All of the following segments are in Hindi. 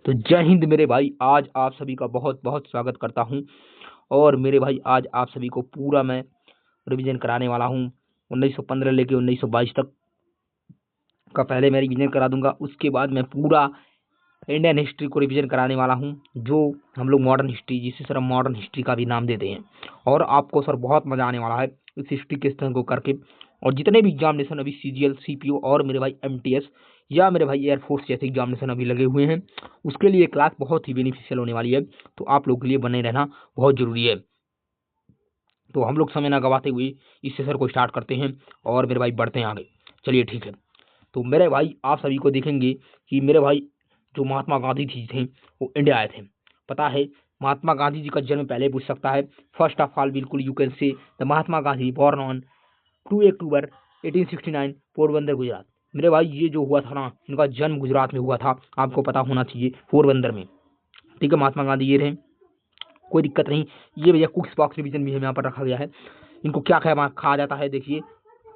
तो जय हिंद मेरे भाई, आज आप सभी का बहुत बहुत स्वागत करता हूं। और मेरे भाई आज आप सभी को पूरा मैं रिवीजन कराने वाला हूं। 1915 लेके 1922 तक का पहले मैं रिवीजन करा दूंगा, उसके बाद मैं पूरा इंडियन हिस्ट्री को रिवीजन कराने वाला हूं, जो हम लोग मॉडर्न हिस्ट्री, जिसे सर हम मॉडर्न हिस्ट्री का भी नाम देते हैं। और आपको सर बहुत मजा आने वाला है इस हिस्ट्री क्वेश्चन को करके। और जितने भी एग्जामिनेशन अभी सीजीएल, सीपीओ और मेरे भाई एमटीएस या मेरे भाई एयरफोर्स जैसे एग्जामिनेशन अभी लगे हुए हैं, उसके लिए क्लास बहुत ही बेनिफिशियल होने वाली है। तो आप लोग के लिए बने रहना बहुत जरूरी है। तो हम लोग समय ना गवाते हुए इस सेशन को स्टार्ट करते हैं और मेरे भाई बढ़ते हैं आगे। चलिए ठीक है। तो मेरे भाई आप सभी को देखेंगे कि मेरे भाई जो महात्मा गांधी जी थे वो इंडिया आए थे। पता है महात्मा गांधी जी का जन्म पहले पूछ सकता है। फर्स्ट ऑफ ऑल बिल्कुल you can say the Mahatma Gandhi born on 2 अक्टूबर 1869 पोरबंदर गुजरात। मेरे भाई ये जो हुआ था ना, इनका जन्म गुजरात में हुआ था, आपको पता होना चाहिए, पोरबंदर में। ठीक है, महात्मा गांधी ये रहे, कोई दिक्कत नहीं। ये भैया कुक्स बॉक्स रिवीजन भी है, यहाँ पर रखा गया है। इनको क्या कहा जाता है, देखिए,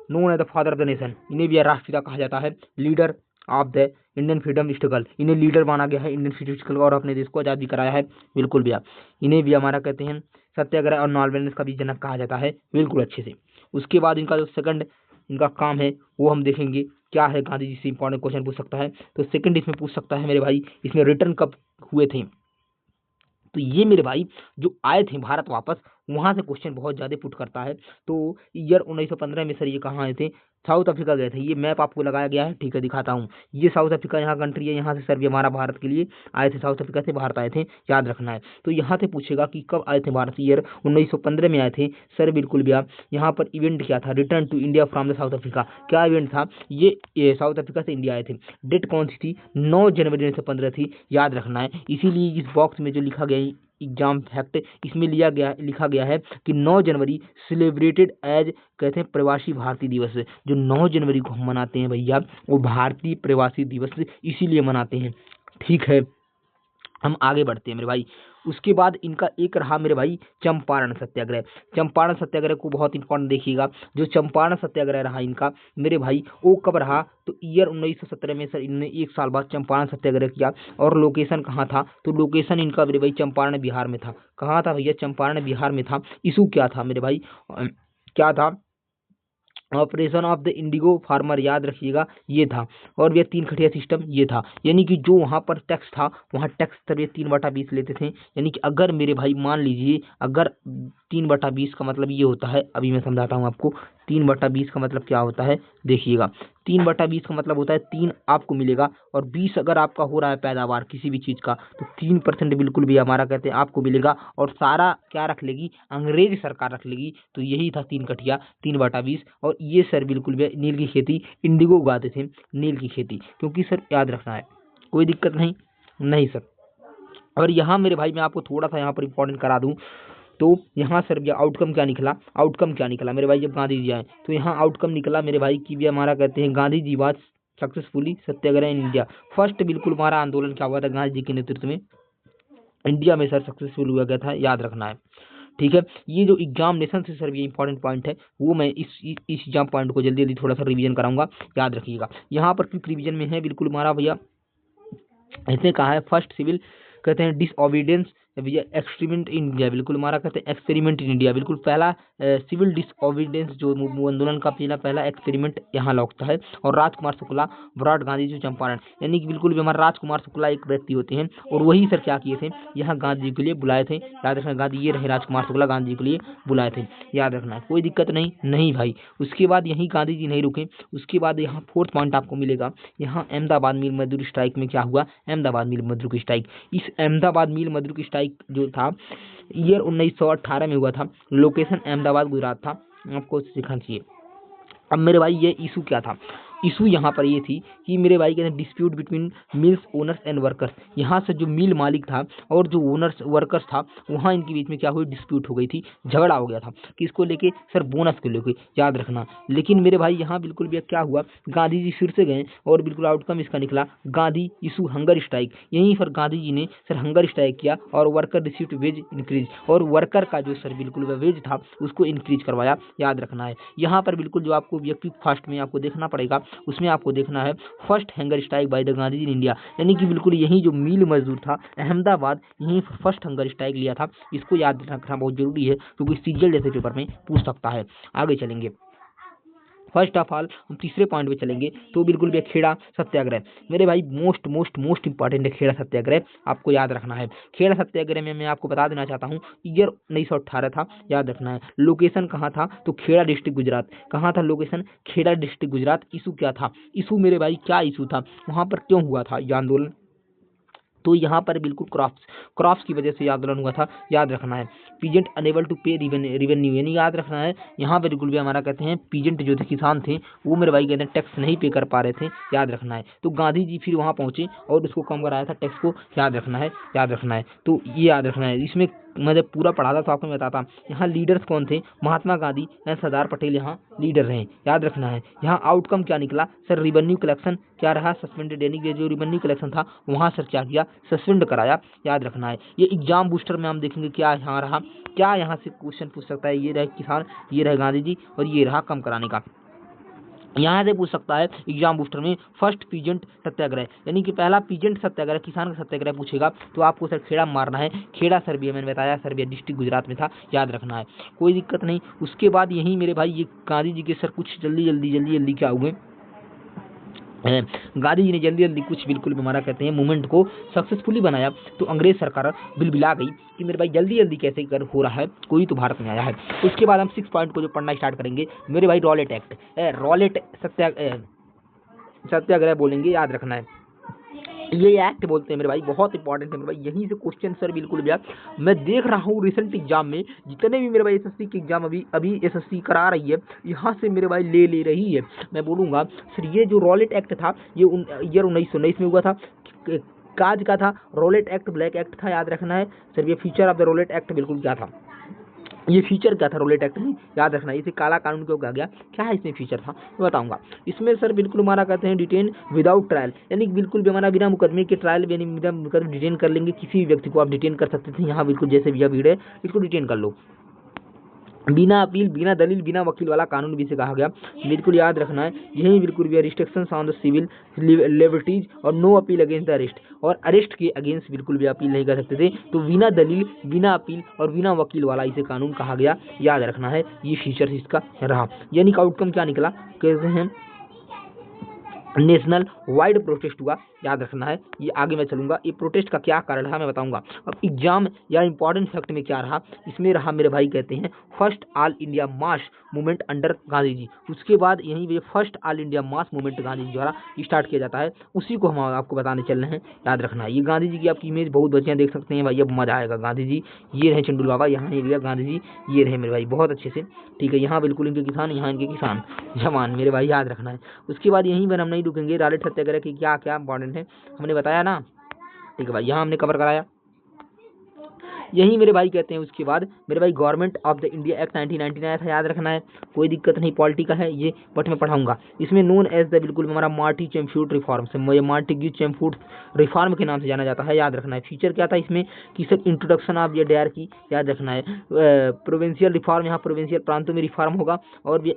known as the father of the nation. इन्हें भी राष्ट्रपिता कहा जाता है, leader of the Indian freedom struggle. इन्हें लीडर माना गया है इंडियन फ्रीडम स्ट्रगल और अपने देश को आजाद भी कराया है, बिल्कुल भैया। इन्हें भी हमारा कहते हैं सत्याग्रह और नॉन वायलेंस का भी जनक कहा जाता है, बिल्कुल अच्छे से। उसके बाद इनका जो सेकंड इनका काम है वो हम देखेंगे क्या है। गांधी जी से इंपॉर्टेंट क्वेश्चन पूछ सकता है, तो सेकंड इसमें पूछ सकता है मेरे भाई, इसमें रिटर्न कब हुए थे। तो ये मेरे भाई जो आए थे भारत वापस, वहां से क्वेश्चन बहुत ज्यादा पुट करता है। तो ईयर 1915 में सर ये कहाँ आए थे, साउथ अफ्रीका गए थे। ये मैप आपको लगाया गया है, ठीक है, दिखाता हूँ। ये साउथ अफ्रीका यहाँ कंट्री है, यहाँ से सर भी हमारा भारत के लिए आए थे, साउथ अफ्रीका से भारत आए थे, याद रखना है। तो यहाँ से पूछेगा कि कब आए थे भारत, ईयर 1915 में आए थे सर, बिल्कुल भैया। यहाँ पर इवेंट क्या था, return to India from the South Africa. क्या इवेंट था ये साउथ अफ्रीका से इंडिया आए थे। डेट कौन सी थी, 9 जनवरी 1915 थी, याद रखना है। इसीलिए इस बॉक्स में जो लिखा गया एग्जाम फैक्ट, इसमें लिखा गया है कि 9 जनवरी सेलिब्रेटेड एज, कहते हैं, प्रवासी भारतीय दिवस। जो 9 जनवरी को हम मनाते हैं भैया, वो भारतीय प्रवासी दिवस इसीलिए मनाते हैं। ठीक है, हम आगे बढ़ते हैं मेरे भाई। उसके बाद इनका एक रहा मेरे भाई चंपारण सत्याग्रह। चंपारण सत्याग्रह को बहुत इंपॉर्टेंट देखिएगा। जो चंपारण सत्याग्रह रहा इनका मेरे भाई, वो कब रहा, तो ईयर 1917 में सर इन्होंने 1 साल बाद चंपारण सत्याग्रह किया। और लोकेशन कहाँ था, तो लोकेशन इनका मेरे भाई चंपारण बिहार में था। कहाँ था भैया, चंपारण बिहार में था। इशू क्या था मेरे भाई, क्या था, operation of the Indigo farmer, याद रखिएगा, ये था। और ये 3 खटिया सिस्टम ये था, यानी कि जो वहाँ पर टैक्स था, वहाँ टैक्स सर ये 3/20 लेते थे। यानी कि अगर मेरे भाई मान लीजिए, अगर 3/20 का मतलब ये होता है, अभी मैं समझाता हूँ आपको। 3/20 का मतलब क्या होता है, देखिएगा। 3/20 का मतलब होता है 3 आपको मिलेगा, और 20 अगर आपका हो रहा है पैदावार किसी भी चीज का, तो 3% बिल्कुल भी हमारा कहते हैं आपको मिलेगा। और सारा क्या रख लेगी, अंग्रेज सरकार रख लेगी। तो यही था 3 कटिया 3/20। और ये सर बिल्कुल भी नील की खेती, इंडिगो उगाते थे, नील की खेती, क्योंकि सर याद रखना है, कोई दिक्कत नहीं, नहीं सर। और यहाँ मेरे भाई मैं आपको थोड़ा सा यहाँ पर इंपॉर्टेंट करा दूं, तो यहाँ सर भैया आउटकम क्या निकला, आउटकम क्या निकला मेरे भाई, जब गांधी जी आए तो यहाँ आउटकम निकला मेरे भाई की भी हमारा कहते हैं Gandhi ji was successfully satyagraha in India. First बिल्कुल हमारा आंदोलन क्या हुआ था गांधी जी के नेतृत्व में इंडिया में सर सक्सेसफुल हुआ गया था, याद रखना है। ठीक है, ये जो एग्जामिनेशन से सर ये इंपॉर्टेंट पॉइंट है, वो मैं इस एग्जाम पॉइंट को जल्दी जल्दी थोड़ा सा रिवीजन कराऊंगा, याद रखिएगा। यहाँ पर क्विक रिवीजन में है बिल्कुल हमारा भैया, इसने कहा है फर्स्ट सिविल, कहते हैं डिसओबीडियंस एक्सपेरिमेंट इन इंडिया, बिल्कुल हमारा कहते हैं एक्सपेरिमेंट इन इंडिया, बिल्कुल पहला सिविल डिसओबीडियंस जो आंदोलन का पहला एक्सपेरिमेंट यहाँ लगता है। और राजकुमार शुक्ला ब्रॉड गांधी जी चंपारण, यानी कि बिल्कुल भी हमारा राजकुमार शुक्ला एक व्यक्ति होते हैं, और वही सर क्या किए थे, यहाँ गांधी जी के लिए बुलाए थे, याद रखना। गांधी ये रहे राजकुमार शुक्ला, गांधी जी के लिए बुलाए थे, याद रखना है, कोई दिक्कत नहीं, नहीं भाई। उसके बाद यही गांधी जी नहीं रुके, उसके बाद यहाँ 4th पॉइंट आपको मिलेगा, यहाँ अहमदाबाद मिल मजदूर स्ट्राइक में क्या हुआ, अहमदाबाद मिल मजदूर की स्ट्राइक। इस अहमदाबाद मिल मजदूर की स्ट्राइक जो था ईयर 1918 में हुआ था, लोकेशन अहमदाबाद गुजरात था, आपको सीखना चाहिए। अब मेरे भाई ये इशू क्या था, इशू यहाँ पर ये थी कि मेरे भाई कहते हैं dispute between mills owners and workers. यहाँ से जो मिल मालिक था और जो ओनर्स वर्कर्स था, वहाँ इनके बीच में क्या हुई, डिस्प्यूट हो गई थी, झगड़ा हो गया था। किसको लेके, सर बोनस को लेके, याद रखना। लेकिन मेरे भाई यहाँ बिल्कुल भी क्या हुआ, गांधी जी फिर से गए और बिल्कुल आउटकम इसका निकला गांधी इशू हंगर स्ट्राइक। यहीं पर गांधी जी ने सर हंगर स्ट्राइक किया और वर्कर रिसीव्ड वेज इंक्रीज, और वर्कर का जो सर बिल्कुल वेज था उसको इंक्रीज करवाया, याद रखना है। यहाँ पर बिल्कुल जो आपको व्यक्ति फास्ट में आपको देखना पड़ेगा, उसमें आपको देखना है first hunger strike by the Gandhi in India, यानी कि बिल्कुल यही जो मिल मजदूर था अहमदाबाद, यही फर्स्ट हंगर स्ट्राइक लिया था। इसको याद रखना बहुत जरूरी है क्योंकि सीजीएल जैसे पेपर में पूछ सकता है। आगे चलेंगे, फर्स्ट ऑफ ऑल हम तीसरे पॉइंट पे चलेंगे तो बिल्कुल भी खेड़ा सत्याग्रह मेरे भाई मोस्ट मोस्ट मोस्ट इंपॉर्टेंट है। खेड़ा सत्याग्रह आपको याद रखना है। खेड़ा सत्याग्रह में मैं आपको बता देना चाहता हूँ ईयर 1918 था, याद रखना है। लोकेशन कहाँ था तो खेड़ा डिस्ट्रिक्ट गुजरात। कहाँ था location? Kheda district Gujarat. Issue क्या था? इशू मेरे भाई क्या इशू था, वहाँ पर क्यों हुआ था ये आंदोलन? तो यहाँ पर बिल्कुल क्रॉप्स की वजह से आंदोलन हुआ था, याद रखना है। पीजेंट अनेबल टू पे रिवेन्यू, यानी याद रखना है यहाँ पर बिल्कुल भी हमारा कहते हैं पीजेंट जो थे किसान थे वो मेरे भाई कहते हैं टैक्स नहीं पे कर पा रहे थे, याद रखना है। तो गांधी जी फिर वहाँ पहुंचे और उसको कम कराया था टैक्स को, याद रखना है, याद रखना है। तो ये याद रखना है। इसमें मैं जब पूरा पढ़ा था तो आपको मैं बताता यहाँ लीडर्स कौन थे। महात्मा गांधी एंड सरदार पटेल यहाँ लीडर रहे, याद रखना है। यहाँ आउटकम क्या निकला सर? रिवेन्यू कलेक्शन क्या रहा? सस्पेंडेड, यानी कि जो रिवेन्यू कलेक्शन था वहाँ सर क्या किया? सस्पेंड कराया, याद रखना है। ये एग्जाम बूस्टर में हम देखेंगे क्या यहाँ रहा, क्या यहाँ से क्वेश्चन पूछ सकता है। ये रहे किसान, ये रहे गांधी जी और ये रहा कम कराने का। यहाँ से पूछ सकता है एग्जाम बूस्टर में फर्स्ट पीजेंट सत्याग्रह, यानी कि पहला पीजेंट सत्याग्रह किसान का सत्याग्रह पूछेगा तो आपको सर खेड़ा मारना है। खेड़ा सर्बिया, मैंने बताया सर्बिया डिस्ट्रिक्ट गुजरात में था, याद रखना है, कोई दिक्कत नहीं। उसके बाद यही मेरे भाई ये गांधी जी के सर कुछ जल्दी क्या हुए, गांधी जी ने जल्दी कुछ बिल्कुल हमारा कहते हैं मूवमेंट को सक्सेसफुली बनाया। तो अंग्रेज सरकार बिलबिला गई कि मेरे भाई जल्दी कैसे कर हो रहा है, कोई तो भारत में आया है। उसके बाद हम 6 पॉइंट को जो पढ़ना स्टार्ट करेंगे मेरे भाई रॉलेट एक्ट, रॉलेट सत्याग्रह बोलेंगे, याद रखना है। ये एक्ट बोलते हैं मेरे भाई, बहुत इंपॉर्टेंट है मेरे भाई। यहीं से क्वेश्चन सर बिल्कुल भी मैं देख रहा हूँ रिसेंट एग्जाम में जितने भी मेरे भाई एसएससी के एग्जाम अभी एसएससी करा रही है यहाँ से मेरे भाई ले रही है। मैं बोलूँगा सर ये जो रॉलेट एक्ट था ये ईयर 1919 में हुआ था। काज का था रॉलेट एक्ट, ब्लैक एक्ट था, याद रखना है सर। ये feature of the Rowlatt act बिल्कुल क्या था, ये फीचर क्या था रॉलेट एक्ट में, याद रखना है। इसे काला कानून क्यों कहा गया, क्या है इसमें फीचर था मैं बताऊंगा। इसमें सर बिल्कुल हमारा कहते हैं डिटेन विदाउट ट्रायल, यानी बिल्कुल भी हमारा बिना मुकदमे के ट्रायल यानी बिना मुकदमे डिटेन कर लेंगे। किसी भी व्यक्ति को आप डिटेन कर सकते थे यहाँ बिल्कुल जैसे भीड़ है इसको डिटेन कर लो। बिना अपील, बिना दलील, बिना वकील वाला कानून भी से कहा गया, बिल्कुल याद रखना है। यही बिल्कुल भी restrictions on the civil liberties और no appeal against the arrest, और अरेस्ट के अगेंस्ट बिल्कुल भी अपील नहीं कर सकते थे। तो बिना दलील, बिना अपील और बिना वकील वाला इसे कानून कहा गया, याद रखना है। ये फीचर इसका रहा, यानी कि आउटकम क्या निकला, कहते हैं नेशनल वाइड प्रोटेस्ट हुआ, याद रखना है। ये आगे मैं चलूंगा, ये प्रोटेस्ट का क्या कारण रहा मैं बताऊंगा। अब एग्जाम या इंपॉर्टेंट फैक्ट में क्या रहा, इसमें रहा मेरे भाई कहते हैं first all India mass movement under Gandhi ji. उसके बाद यही ये first all India mass movement Gandhi ji द्वारा स्टार्ट किया जाता है, उसी को हम आपको बताने चल रहे हैं, याद रखना है। ये गांधी जी की आपकी इमेज बहुत बच्चियाँ देख सकते हैं भाई, अब मजा आएगा। गांधी जी ये रहे, चंडू बाबा यहाँ ये गांधी जी ये रहे मेरे भाई, बहुत अच्छे से, ठीक है। यहाँ बिल्कुल इनके किसान, यहाँ इनके किसान जवान मेरे भाई, याद रखना है। उसके बाद यहीं पर हम नहीं रुकेंगे, रॉलेट सत्याग्रह की क्या क्या इंपॉर्टेंट है हमने बताया ना, ठीक है भाई, यहाँ हमने कवर कराया। यही मेरे भाई कहते हैं उसके बाद मेरे भाई government of the India act 1999 आया था, याद रखना है, कोई दिक्कत नहीं, पॉलिटिकल है ये बट मैं पढ़ाऊंगा। इसमें नोन एज द बिल्कुल हमारा मार्टी चैमफूट रिफॉर्म से, ये मार्टी चैमफूट रिफॉर्म के नाम से जाना जाता है, याद रखना है। फीचर क्या था इसमें कि सर इंट्रोडक्शन ऑफ ये डेयर की, याद रखना है। प्रोविंशियल रिफॉर्म, यहाँ प्रोविंशियल प्रांतों में रिफॉर्म होगा और भी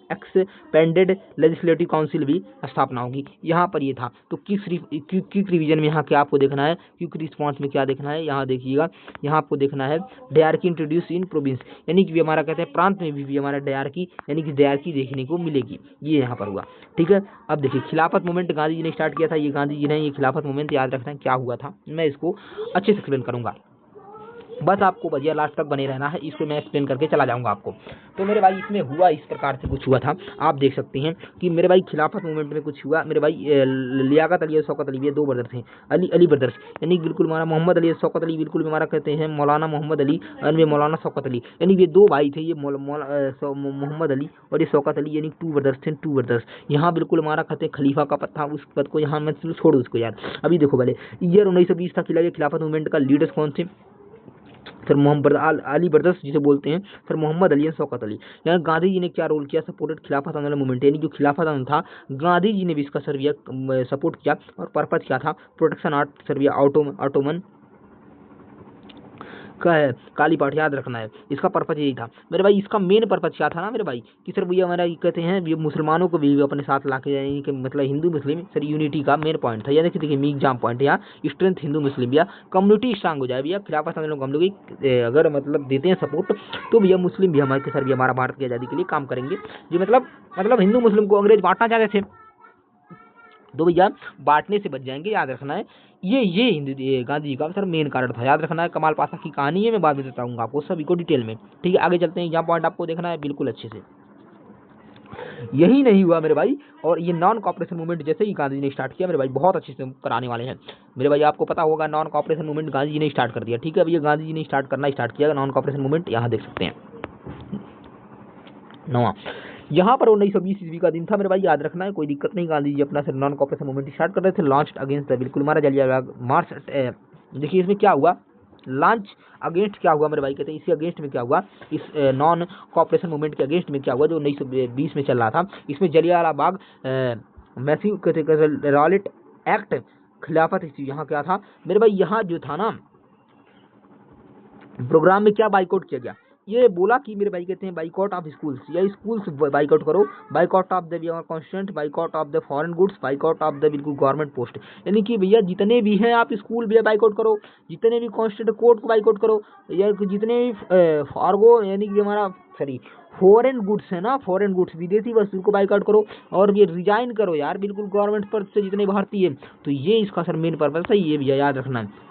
एक्सपेंडेड लेजिस्लेटिव काउंसिल भी स्थापना होगी, यहाँ पर ये था। तो क्विक रिवीजन में यहाँ क्या आपको देखना है, क्विक रिस्पॉन्स में क्या देखना है, यहाँ देखिएगा, यहाँ आपको देखना है डायरकी इंट्रोड्यूस इन प्रोविंस, यानी कि हमारा कहते हैं प्रांत में भी हमारा डायरकी यानी कि डायरकी देखने को मिलेगी, ये यहाँ पर हुआ, ठीक है। अब देखिए खिलाफत मूवमेंट गांधी जी ने स्टार्ट किया था, ये गांधी जी ने ये खिलाफत मूवमेंट, याद रखना है क्या हुआ था, मैं इसको अच्छे से एक्सप्लेन करूंगा, बस आपको भैया लास्ट तक बने रहना है, इसको मैं एक्सप्लेन करके चला जाऊंगा आपको। तो मेरे भाई इसमें हुआ इस प्रकार से कुछ हुआ था, आप देख सकते हैं कि मेरे भाई खिलाफत मूवमेंट में कुछ हुआ। मेरे भाई लियाकत अली और शौकत अली, ये दो ब्रदर्स हैं, अली ब्रदर्स, यानी बिल्कुल हमारा मोहम्मद अली और शौकत अली, बिल्कुल हमारा कहते हैं मौलाना मोहम्मद अली और मौलाना शौकत अली, यानी ये दो भाई थे, ये मोहम्मद अली और ये शौकत अली, यानी टू ब्रदर्स थे, टू ब्रदर्स। यहाँ बिल्कुल हमारा कहते हैं खलीफा का पद था, उस पद को यहाँ मैं छोड़ उसको यार। अभी देखो पहले ईयर 1920 था, खिलाफत मूवमेंट का लीडर्स कौन थे, सर मोहम्मद अली ब्रदर्स जिसे बोलते हैं, सर मोहम्मद अली और शौकत अली। यहाँ गांधी जी ने क्या रोल किया, सपोर्टेड खिलाफत आंदोलन मूवमेंट, यानी जो खिलाफत आंदोलन था गांधी जी ने भी इसका सर्विया सपोर्ट किया, और पर्पज क्या था, प्रोटेक्शन आर्ट सर्विया ऑटोमन काली पाठ याद रखना है। इसका पर्पज यही था मेरे भाई। इसका मेन पर्पज क्या था ना मेरे भाई कि सर भैया हमारा कहते हैं ये मुसलमानों को भी अपने साथ ला के जाएंगे कि मतलब हिंदू मुस्लिम सर यूनिटी का मेन पॉइंट था। यानी कि देखिए मी एग्जाम पॉइंट यहाँ स्ट्रेंथ हिंदू मुस्लिम भैया कम्युनिटी स्ट्रांग हो जाए भैया। खिलाफत आंदोलन को हम लोग अगर मतलब देते हैं सपोर्ट तो भैया मुस्लिम भी हमारे सर भी हमारा भारत की आज़ादी के लिए काम करेंगे। जो मतलब हिंदू मुस्लिम को अंग्रेज बांटना चाहते थे तो भैया बांटने से बच जाएंगे, याद रखना है। ये हिंदू गांधी जी का सर मेन कारण था, याद रखना है। कमाल पाशा की कहानी है, मैं बाद में बताऊंगा आपको सभी को डिटेल में, ठीक है। आगे चलते हैं, यहाँ पॉइंट आपको देखना है बिल्कुल अच्छे से। यही नहीं हुआ मेरे भाई, और ये नॉन कॉपरेशन मूवमेंट जैसे ही गांधी जी ने स्टार्ट किया मेरे भाई, बहुत अच्छे से कराने वाले हैं मेरे भाई। आपको पता होगा नॉन कॉपरेशन मूवमेंट गांधी जी ने स्टार्ट कर दिया, ठीक है भैया। गांधी जी ने स्टार्ट किया नॉन कॉपरेशन मूवमेंट, यहाँ देख सकते हैं। नवा यहाँ पर 1920 ईस्वी का दिन था मेरे भाई, याद रखना है, कोई दिक्कत नहीं। गांधी जी अपना नॉन कॉपरेशन मूवमेंट स्टार्ट कर रहे थे। लॉन्च अगेंस्ट बिल्कुल मारा जलियांवाला मार्च। देखिए इसमें क्या हुआ, लॉन्च अगेंस्ट क्या हुआ मेरे भाई, कहते हैं इसी अगेंस्ट में क्या हुआ, इस नॉन कॉपरेशन मूवमेंट के अगेंस्ट में क्या हुआ जो 1920 में चल रहा था। इसमें Jallianwala Bagh massive Rowlatt act खिलाफत इश्यू, यहाँ क्या था मेरे भाई, यहाँ जो था ना प्रोग्राम में क्या बाइकआउट किया गया, ये बोला कि मेरे भाई कहते हैं बाइकआउट ऑफ स्कूल्स, या स्कूल्स बाइकआउट करो, boycott of the constant, boycott of the foreign goods, boycott of the बिल्कुल गवर्नमेंट पोस्ट। यानी कि भैया जितने भी हैं आप स्कूल भैया बाइकआउट करो, जितने भी कॉन्स्टेंट कोर्ट को बाइकआउट करो, या जितने भी फॉरगो यानी कि हमारा सॉरी फॉरेन गुड्स है ना, फॉरेन गुड्स विदेशी वस्तु को बाइकआउट करो, और ये रिजाइन करो यार बिल्कुल गवर्नमेंट पर से जितने भारतीय है। तो ये इसका सर मेन पर्पज है, ये भैया याद रखना है,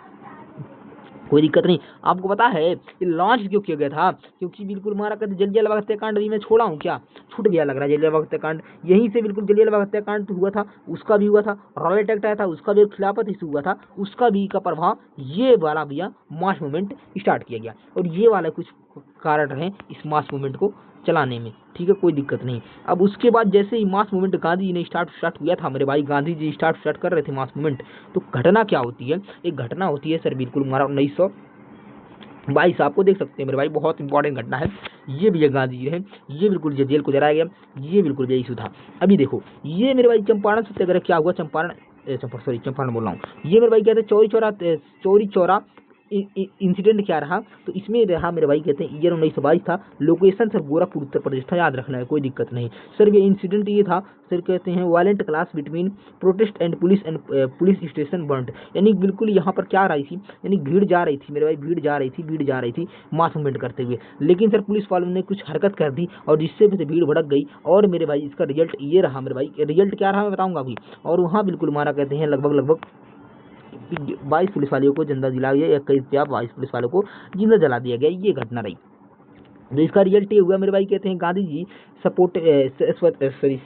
कोई दिक्कत नहीं। आपको पता है ये लॉन्च क्यों किया गया था, क्योंकि बिल्कुल हमारा कहते जलियांवाला हत्याकांड भी मैं छोड़ा हूँ क्या, छूट गया लग रहा है। जलियांवाला हत्याकांड यहीं से बिल्कुल जलियांवाला हत्याकांड तो हुआ था, उसका भी हुआ था। रॉलेट एक्ट आया था, उसका भी खिलाफत इशू हुआ था, उसका भी का प्रभाव ये वाला भैया मास मूवमेंट स्टार्ट किया गया, और ये वाला कुछ कारण रहे इस मास मूवमेंट को चलाने में, ठीक है, कोई दिक्कत नहीं। अब उसके बाद जैसे ही मास मूवमेंट गांधी जी ने स्टार्ट हुआ था मेरे भाई, गांधी जी स्टार्ट कर रहे थे मास मूवमेंट, तो घटना क्या होती है, एक घटना होती है सर बिल्कुल हमारा 1922 आपको देख सकते हैं मेरे भाई, बहुत इंपॉर्टेंट घटना है ये भी। गांधी जी है, ये बिल्कुल जेल को जलाया गया, ये बिल्कुल इशू था। अभी देखो ये मेरे भाई चंपारण सत्याग्रह क्या हुआ, चंपारण बोल रहा हूँ, ये मेरे भाई कहते हैं चौरी चौरा इंसिडेंट क्या रहा, तो इसमें रहा मेरे भाई कहते हैं ईयर 1922 था, लोकेशन सर गोरखपुर उत्तर प्रदेश था, याद रखना है, कोई दिक्कत नहीं सर। ये इंसिडेंट ये था सर, कहते हैं violent class between protest and police station burned, यानी बिल्कुल यहाँ पर क्या रही थी, यानी भीड़ जा रही थी मेरे भाई, भीड़ जा रही थी मास मूवमेंट करते हुए, लेकिन सर पुलिस वालों ने कुछ हरकत कर दी और जिससे भी भीड़ भड़क गई, और मेरे भाई इसका रिजल्ट ये रहा मेरे भाई, रिजल्ट क्या रहा मैं बताऊंगा अभी। और वहाँ बिल्कुल मारा कहते हैं लगभग 22 पुलिस वालों को जिंदा जला दिया, 22 पुलिस वालों को जिंदा जला दिया गया, ये घटना रही। तो इसका रिजल्ट ये हुआ मेरे भाई कहते हैं गांधी जी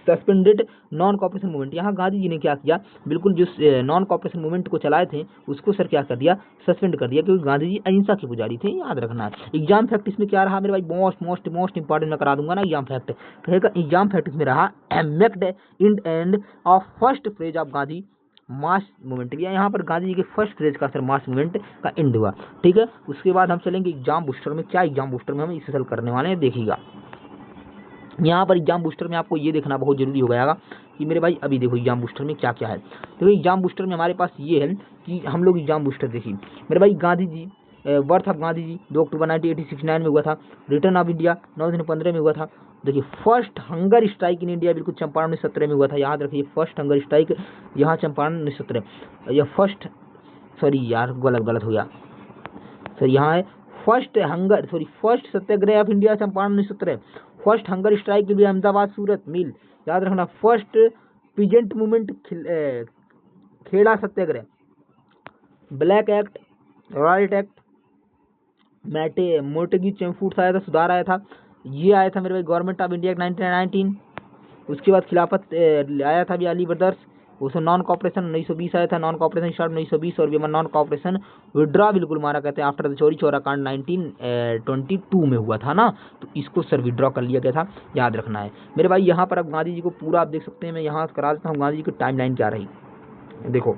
सस्पेंडेड नॉन कॉपरेशन मूवमेंट। यहाँ गांधी जी ने क्या किया, बिल्कुल जो नॉन कॉपरेशन मूवमेंट को चलाए थे उसको सर क्या कर दिया, सस्पेंड कर दिया, क्योंकि गांधी जी अहिंसा के पुजारी थे, याद रखना है। एग्जाम फैक्ट इसमें क्या रहा मेरे भाई, मोस्ट इंपॉर्टेंट मैं करा दूंगा ना एग्जाम फैक्ट, कहेगा एग्जाम फैक्ट इसमें रहा marked in end of first phase of Gandhi mass movement, यहाँ पर गांधी जी के फर्स्ट फ्रेज का सर मास मूवमेंट का एंड हुआ, ठीक है। उसके बाद हम चलेंगे एग्जाम बूस्टर में, क्या एग्जाम बूस्टर में हम इसे हल करने वाले हैं, देखिएगा। यहाँ पर एग्जाम बूस्टर में आपको ये देखना बहुत जरूरी हो गया कि मेरे भाई अभी देखो एग्जाम बूस्टर में क्या क्या है। देखो एग्जाम बूस्टर में हमारे पास ये है कि हम लोग एग्जाम बूस्टर देखिए मेरे भाई, गांधी जी बर्थ ऑफ गांधी जी 2 अक्टूबर 1969 में हुआ था, रिटर्न ऑफ इंडिया 9/15 में हुआ था। देखिए first hunger strike in India बिल्कुल चंपारण 1917 में हुआ था, याद रखिए फर्स्ट हंगर स्ट्राइक यहाँ चंपारण 1917, यह फर्स्ट सॉरी यार गलत हो गया सर, यहाँ है first satyagraha of India Champaran 1917, first hunger strike भी अहमदाबाद सूरत मिल, याद रखना। First peasant movement Kheda satyagraha, black act, riot act, Montagu Chelmsford आया था, सुधार आया था, ये आया था मेरे भाई गवर्नमेंट ऑफ इंडिया 1919। उसके बाद खिलाफत आया था भी अली ब्रदर्स, उसमें नॉन कॉपरेशन 1920 आया था, नॉन कॉपरेशन स्टार्ट 1920, और भी नॉन कॉपरेशन विड्रॉ बिल्कुल मारा कहते हैं आफ्टर द चौरी चौरा कांड 1922 में हुआ था ना, तो इसको सर विड्रॉ कर लिया गया था, याद रखना है मेरे भाई। यहाँ पर अब गांधी जी को पूरा आप देख सकते हैं, मैं यहाँ करा देता हूँ गांधी जी की टाइम लाइन क्या रही। देखो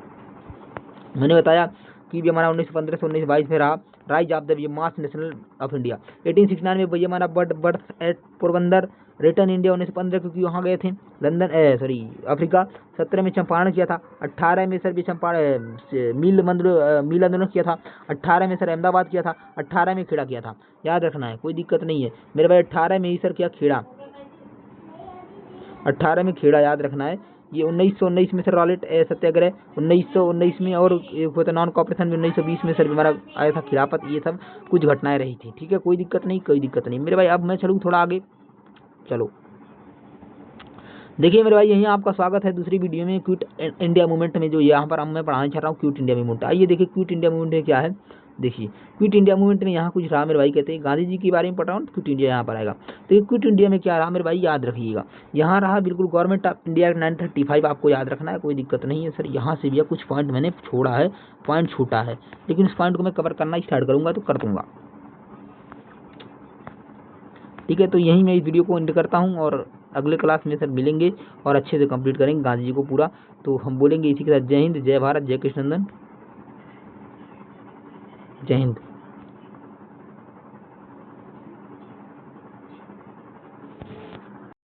मैंने बताया कि भी हमारा 1915 से 1922 में रहा rise of the mass national of India, 1869 में भैया हमारा birth eight Porbandar, return India 1915 क्योंकि वहाँ गए थे लंदन अफ्रीका। 17 में चंपारण किया था। 18 में सर मिल आंदोलन किया था। 18 में सर अहमदाबाद किया था। 18 में खेड़ा किया था। याद रखना है, कोई दिक्कत नहीं है मेरे भाई। 18 में ही सर क्या खेड़ा, 18 में खेड़ा याद रखना है। ये 1919 में सर रॉलेट सत्याग्रह 1919 में, और एक होता नॉन कॉपरेशन में 1920 में सर हमारा आया था खिलाफत। ये सब कुछ घटनाएं रही थी, ठीक है, कोई दिक्कत नहीं, कोई दिक्कत नहीं मेरे भाई। अब मैं चलूँ थोड़ा आगे, चलो देखिए मेरे भाई, यहीं आपका स्वागत है दूसरी वीडियो में क्विट इंडिया मूवमेंट में, जो यहाँ पर मैं पढ़ाना चाह रहा हूँ क्विट इंडिया मूवमेंट। आइए देखिए क्विट इंडिया मूवमेंट में क्या है। देखिए क्विट इंडिया मूवमेंट में यहाँ कुछ रहा मेरे भाई, कहते हैं गांधी जी के बारे में पढ़ रहा हूँ, क्विट इंडिया यहाँ पर आएगा। तो क्विट इंडिया में क्या रहा मेरे भाई, याद रखिएगा। यहाँ रहा बिल्कुल गवर्नमेंट ऑफ इंडिया 1935, आपको याद रखना है, कोई दिक्कत नहीं है सर। यहाँ से भी कुछ पॉइंट मैंने छोड़ा है, पॉइंट छूटा है, लेकिन उस पॉइंट को मैं कवर करना स्टार्ट करूँगा तो कर दूंगा, ठीक है। तो यहीं मैं इस वीडियो को एंड करता हूँ, और अगले क्लास में सर मिलेंगे और अच्छे से कंप्लीट करेंगे गांधी जी को पूरा। तो हम बोलेंगे इसी के साथ जय हिंद, जय भारत, जय कृष्णनंदन, जय हिंद।